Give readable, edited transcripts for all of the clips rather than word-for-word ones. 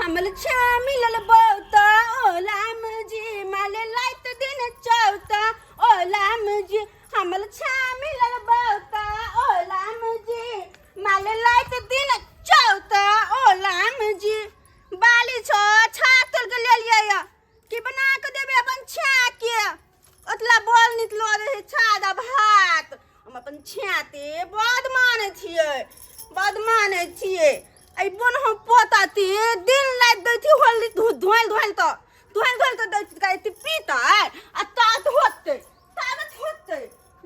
हमल मिलल बौता ओलाम जी माले लाइट दिन चौता ओलाम जी हमल मिलल बौता ओलाम जी माले लाइट दिन चौता ओलाम जी बाली छो छातल के ले लिया कि बना के देबे अपन छा के ओतला बोल निकलो रे छादा भात हम अपन छाते बदमाने छिए आई बन हम पोताती दिन लाइट दैथी होली धोल तो दैथी काती पीता आ तात होते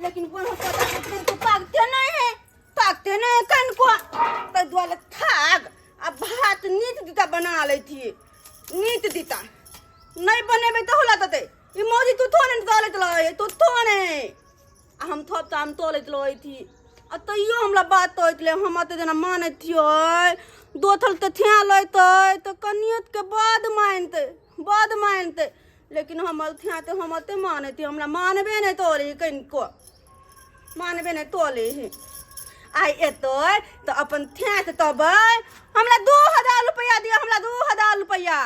लेकिन बन हम पोताती दिन को पागते नहीं कन को त दुआले थाग आ भात नीत दिता बना लेथी नीत दिता नहीं बनेबे तो होला तते ई मौजी तू थोने तोले लए तू थोने हम थप हम तोले लए थी आ तैयो हमरा बात तोइतले हम त जना माने थियो दोथल त थिया लइते त कनियत के बाद मानते लेकिन हमल थिया त हम त माने थी हमरा मानबे नहीं तोरे कनको मानबे नहीं तोले आई एतो तो अपन थिया त तब हमरा 2000 रुपया दिया हमरा 2000 रुपया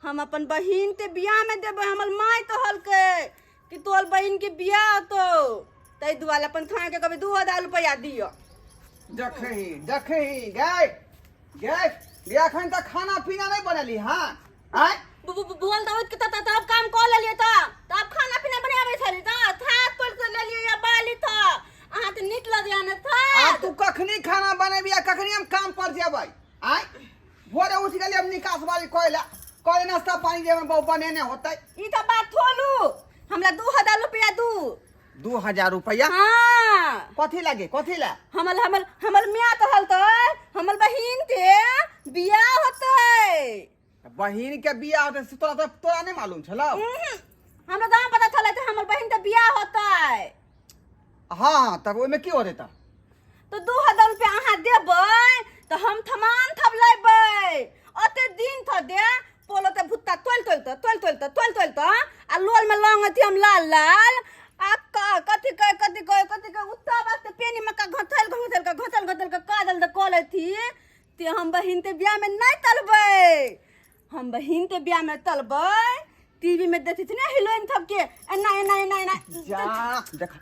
हम अपन बहिन के बियाह में देबे हमर माई तो हलके कि तोल बहिन के बियाह तो तै दुआले अपन खाए के कभी 2000 रुपया दियो देखही गए बियाह खन त खाना पीना नहीं बनली हां आय बोल दो कि तब काम कर लेलिए तब खाना पीना बनावे छली त था तोल के लेलिए या बाली था अहाँ त निक ल दिया न था आ तू कखनी खाना बनेबी आ कखनी हम काम पर जेबै आय भोरे उठ गेली हम निकास वाली कोई नाश्ता पानी जे में बने ने होतै ई त बात थोलू हमरा 2000 रुपया 2000 रुपया हां कथी ला हमल मियां तो हलते हमल बहिन के बियाह होतै बहिन के बियाह होतै तोरा नहीं मालूम छलो हमरा गांव पता चले त हमर बहिन के बियाह होतै हां तब ओइ में की होतै त तो 2000 रुपया अहाँ देबै त हम थमान थब लेबै ओते दिन थ दे पोलो ते भुत्ता तोल आ लोल में लंगती हम लाल आ कथी उत्ता बात पेनी मका घथल का कादल द कोले थी ते हम बहिन ते बियाह में नहीं तलबै हम बहिन ते बियाह में तलबै टीवी में देखी थी ना हीरोइन थब के ना जा देख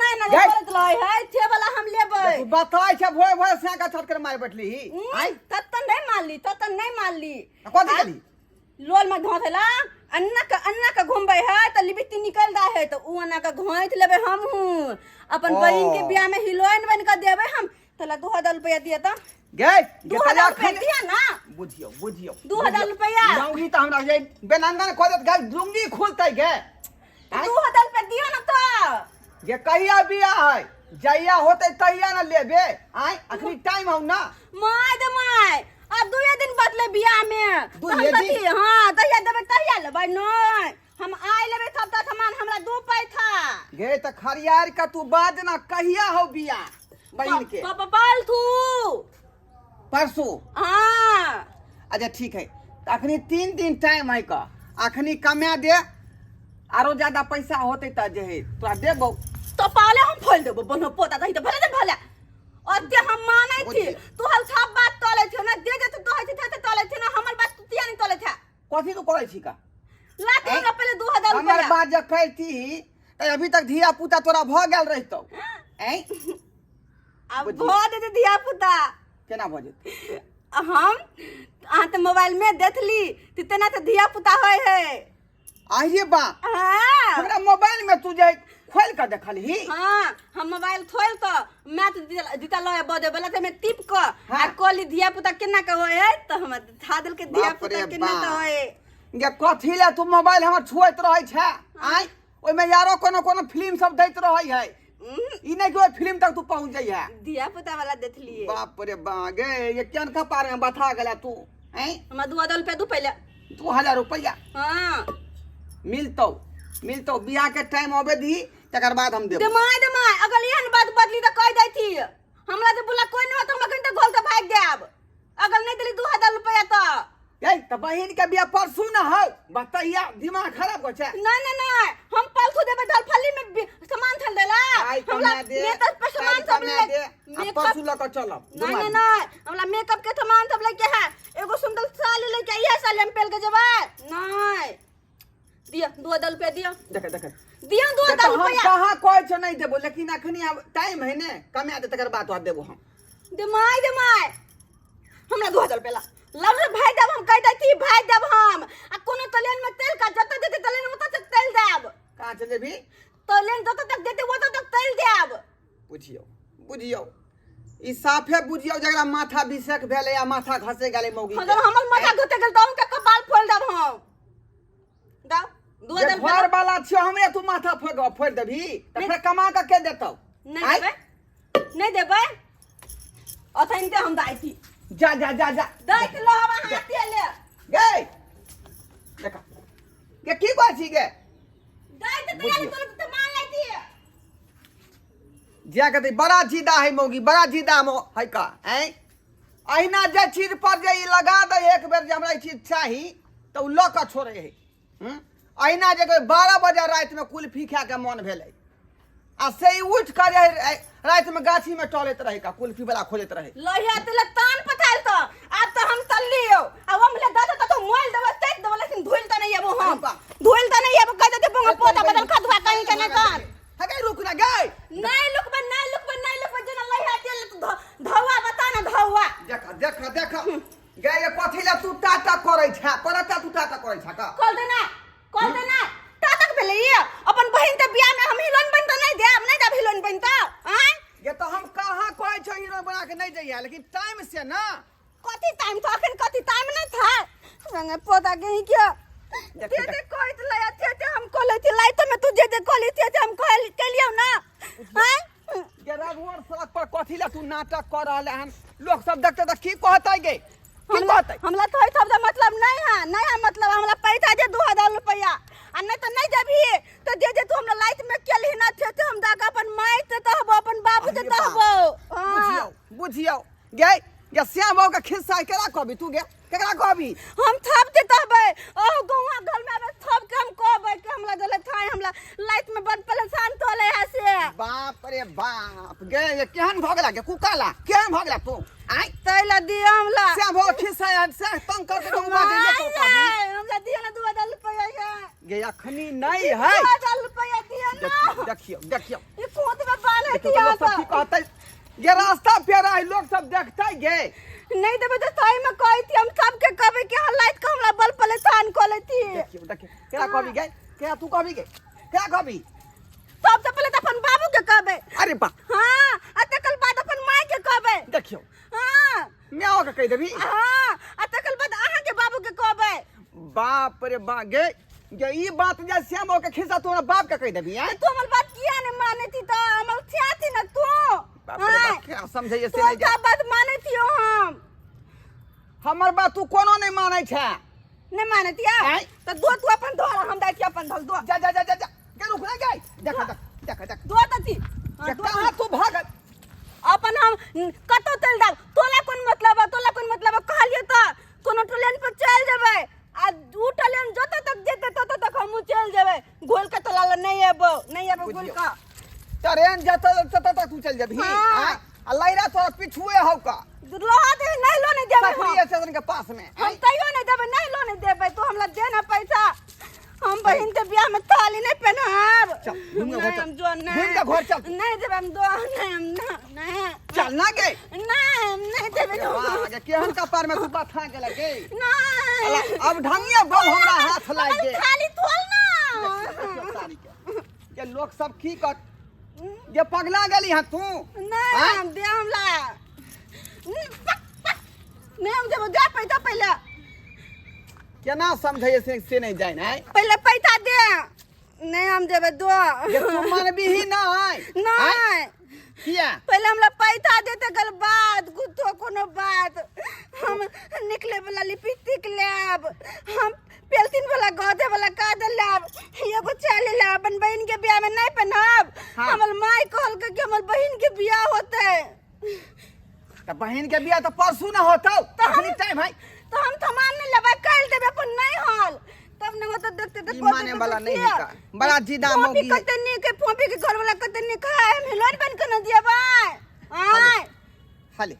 ना बोलत लय है थे वाला हम लेबै बताय छ भोय से का छट कर मार बैठली आई तत नहीं मानली कथी कली लोल में धोथला अन्ना का घुमबै है त लिबिटी निकल दा है त उ अन्ना का घोंट लेबै हम हूं अपन बहिन के बियाह में हीरोइन बन के देबै हम तला 2000 रुपया दिया त गए 2000 रुपया दिया ना बुझियो 2000 रुपया लौंगी त हमरा जे बेनंगन खोदत गए लुंगी खुलतै गे 2000 रुपया दियो ना त ये कहिया बियाह है जइया होते तहिया न लेबे आय अखनी टाइम हौ ना माय अब 2 दिन बदले बियाह में तो हम कथी हां तहिया देबै तहिया लेबै नहीं हम आइ लेबै तब तक सामान हमरा 2 पैसा गे त खरियार का तू बाद ना कहिया हो बियाह बहिन के पालथू परसों हां अच्छा ठीक है अखनी 3 दिन टाइम है का अखनी कमा दे आरो ज्यादा पैसा होते त जे है तोरा देबो तो पाले हम खोल देबो बनो पोता दही त भले अते हम मानै थी तू हल सब बात तोले छ ना दे तो है थे तोले छ ना हमर बात तू तिया नहीं तोले छ कथी तो करै छी का लाते हमरा पहले 2000 रुपया हमर बात जे कहती त अभी तक धिया पुता तोरा भ गेल रहितौ हैं अब भ दे धिया पुता केना भ जेतै हम आ त मोबाइल में देखली तितना त धिया पुता होय है आइए बा हां हमरा मोबाइल में तू जे खोल कर देखली हां हम मोबाइल खोल क मैथ दिता लय बदे वाला ते में टिप क आ कोली धिया पुता केना के होय है त हम था देल के धिया पुता केना के होय ये कथी ले तू मोबाइल हमर छुएत रहै छै आय ओय में यारो कोनो फिल्म सब दैत रहै है ई नहीं कि फिल्म तक तू पहुंच जाई है धिया पुता वाला देखलिए बाप रे बा गे ये केन का पार में बता गेला तू हैं हम 2000 रुपया दू पहले 2000 रुपया हां मिलतो बियाह के टाइम आवे दी तकर बाद हम देब दमाय अगर एहन बात बदली त कह दै थी हमरा त बोला कोई न त हम कहीं त घोल के भाग देब अगर नहीं देली 2000 रुपया त ए त बहिन के बियाह परसू न हो बताइया दिमाग खराब हो छै नहीं हम परसू देबे ढलफली में सामान थल देला हमरा मेकअप पे सामान सब ले परसू ल के चलब नहीं हमरा मेकअप के सामान सब लेके है एगो सुंदर साड़ी लेके ये साड़ी के जबे नहीं दिया 2000 रुपया दिया देख देख दिया 2000 हम रुपया कहाँ कोई छो नहीं देबो लेकिन अखनी अब टाइम है ने कमे दे तकर बात देबो हम दे माय हमरा 2000 रुपया लव रे भाई देब हम कह दै थी भाई देब हम आ कोनो तलेन में तेल का जत देते तलेन में तक तेल देब कहाँ चले भी तलेन जत तक देते वो तक तेल देब बुझियो ई साफे बुझियो जकरा माथा बिसेक भेले या माथा घसे गेले मौगी अगर हमर माथा घसे गेल त उनका कपाल फोड़ देब हम दाओ 2000 रुपया घर वाला छियो हमरे तू माथा फोड़ देबी त फिर कमा के देतौ नहीं देबै अथैन ते हम दाई थी जा दाई के लो हम हाथे ले गे देखा के की बात छी गे दाई ते तैयारी कर त मान लेती है जा कहते बड़ा जिदा है मौगी बड़ा जिदा मो है का हैं अहिना जे चीज पर जे ई लगा दे एक बेर जे हमरा ई चीज चाही त उ ल के छोड़े है अहिना जे 12 बजे रात में कुल्फी खा के मन भेले आ से ही उठ कर रात में गाछी में टॉलेत रहे का कुल्फी वाला खोलत रहे लोहिया तेल तान पथाल तो अब तो हम तल्लियो अब हम ले दादा तो मोबाइल देबो तेज देबो लेकिन धुल त नहीं आबो हम धुल त नहीं आबो कह देते पोता बदल खदवा कहीं के नहीं कर हगे रुक ना गए नहीं लुकबे जना लोहिया तेल धौवा बता ना धौवा देखा गे ये कथि ला तू टाटा करे छ परता तू टाटा करे छ का कल देना टाटक भेले ये अपन बहिन के बियाह में हम हिलोन बन त नहीं देब नहीं देब हिलोन बन त हैं ये तो हम कहां कोई छ हीरो बना के नहीं जइया लेकिन टाइम से ना कथि टाइम था अखन कथि टाइम नहीं था संगे पोता के ही क्या दे कोई तो लाया थे हम को लेती लाइट में तू जे को लेती हम के लियो ना हैं ये रोड सड़क पर कथि ला तू नाटक कर रहले हन लोग सब देखते त की कहतै गे हमला तो सब मतलब नहीं है मतलब हमला पैसा दे 2000 रुपया आ नहीं तो नहीं देबी तो दे तू हमरा लाइट में केली ना थे हम दागा अपन माई से कहबो अपन बाबू से कहबो बुझियो गे ये श्याम बाबू का खिस्सा केरा कहबी तू गे केकरा कहबी हम थप दे कहबे ओ गौवा घर में आबे थप के हम कहबे कि हमला जले थाई हमला लाइट में बन परेशान तोले है से बाप रे बाप गे ये केहन भगला गे कुकाला केहन भगला तू आई तैला दिया हमला श्याम बाबू खिस्सा से तंग कर के गौवा दे ले तो कहबी हमला दिया ना 2000 रुपया है गे अखनी नहीं है 2000 रुपया दिया ना देखियो ये कोत में बाल है तो लोग सब की कहतै ये रास्ता पे रह लोग सब देखतै गे नहीं देबे तो सही में कही थी हम सब के कहबे कि हां लाइट का हमरा बल परेशान कर लेती देखियो केरा कहबी गे केरा तू कहबी गे केरा कहबी सबसे पहले तो अपन बाबू के कहबे अरे बा हां अतकल बाद अपन माई के कहबे देखियो हां म्याओ के कह देबी हां अतकल बाद अहां के बाबू के कहबे बाप रे बा गे ये ई बात जे श्याम के खिस्सा तोरा बाप के कह देबी हैं तू हमर बात किया नहीं माने थी तो हम थिया थी ना तू बाप रे बा क्या समझे से नहीं क्या बात माने थी हम हमर बात तू कोनो नहीं मानै छै नहीं माने थिया तो दो तू अपन धोरा हम दाई थी अपन धल दो जा के रुक ना गे देख दो त थी कहां तू भाग अपन हम कतो चल जाब तोला कोन मतलब कहलिए त कोनो ट्रेन पर चल जेबै आ दू ट्रेन जत तक जेते तत तक हम चल जेबै गोल के तोला नहीं आबो गोल का ट्रेन जत तक तू चल जेबी हां आ लैरा तो पिछुए हौ का लोहा दे नहीं लो नहीं देबै हम स्टेशन के पास में हम तइयो नहीं देबै नहीं लो नहीं देबै तो हमरा देना पैसा हम बहन के बियाह में ताली नहीं पहनाब हम जो नहीं देबै हम दो नहीं चल ना गे नहीं देबै आगे केहन का पार में तू बात खा के लगे नहीं अब ढंगिया बम हमरा हाथ लाग गे खाली तोल ना ये लोग सब की कर ये पगला गेली हां तू नहीं हम दे हमला नहीं हम जब जा पैसा पहले केना समझे से नहीं जाय ना पहले पैसा दे नहीं हम जब दो ये तू मानबी ही नहीं किया पहले हमरा पैसा देते गल बात गुथो कोनो बात हम निकले वाला लिपस्टिक लेब हम पेल्सिन वाला गधे वाला काजल लेब एगो चाल लेब अपन बहन के बियाह में नहीं पहनब हमर माई कहल के हमर बहन के बियाह होते त बहन के बियाह तो परसू ना होतौ अखनी टाइम है तो हम सामान नहीं लेबै कल देबे अपन नहीं हल तब न तो देखते माने वाला नहीं है का बड़ा जिदा मोगी कते नहीं के पोपी के घर वाला कते नहीं खाए हम हिलोन बन के न दियबै आय हाले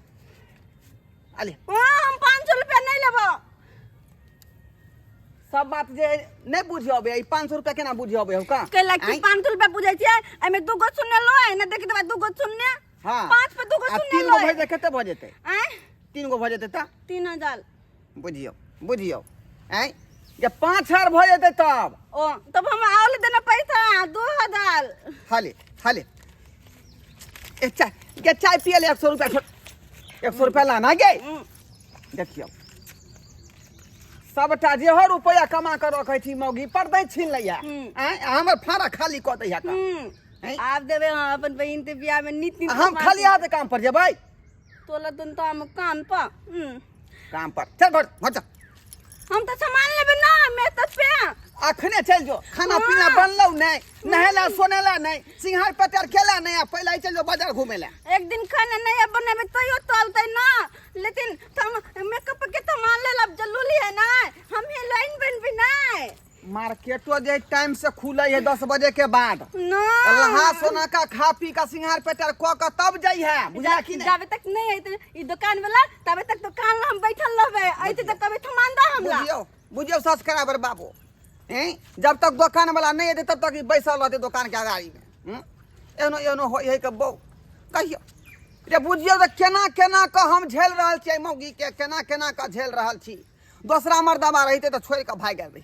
हम 500 रुपया नहीं लेबो सब बात जे नहीं बुझियबे 500 रुपया केना बुझियबे हो का कैला कि 500 रुपया बुझै छियै एमे दूगो शून्य लो है ना देखि देबा दूगो शून्य हां 5 पे दूगो शून्य तीन लो गो भजे कते भ जेतै हैं 3 गो भ जेतै त 3000 बुझियो हैं जे 5000 भ जेतै तब ओ तब हम आवले देना पैसा 2000 हाले ए चाय पिए ले 100 रुपया 100 रुपया लाना गे देखियो सबटा जे हो रुपया कमा कर रखै छी मौगी पर्दै छीन लैया हैं हमर फारा खाली क दैया का आप देबे अपन बहिन के बियाह में नीति हम खाली हाथ काम पर जेबै तोला तुम तो हम काम पर काम पर चल घर चल हम तो सामान लेबे ना मैं तो पे अखने चल जो खाना पीना बनलो नहीं नहेला सोनेला नहीं सिंहार पटार खेला नहीं आ पहले चल जो बाजार घूमेला एक दिन खाना नहीं बनाबे तइयो चलते ना लेकिन हम मेकअप के सामान ले लब जल्दी है ना हम ही लाइन बन भी नहीं मार्केटो जे टाइम से खुले है 10 बजे के बाद ना लहा सोना का खा पी का सिंहार पटार क के तब जाई है बुझला कि नहीं जाबे तक नहीं है ई दुकान वाला तबे तक दुकान में हम बैठल रहबे ऐसे तक कभी सामान दा हमला बुझियो सब्सक्राइबर बाबू हैं जब तक दुकान वाला नहीं है तब तक बैसल रहते दुकान के अगाड़ी में एनो हो है के बौ कहियो रे बुझियो त केना केना क हम झेल रहल छी मौगी के केना केना क झेल रहल छी दूसरा मर्दावा रहिते त छोड़ के भाग गेल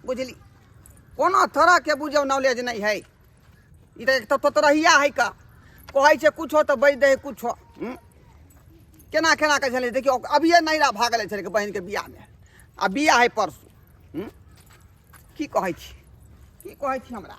बुझली कोनो तरह के बुझियो नॉलेज नहीं है ई त एक तो रहिया है का कहै छे कुछो त बज दे कुछो केना केना के झेले देखियो अभी नैरा भागले छे के बहन के बियाह में आ बियाह है परसू की कहै छी हमरा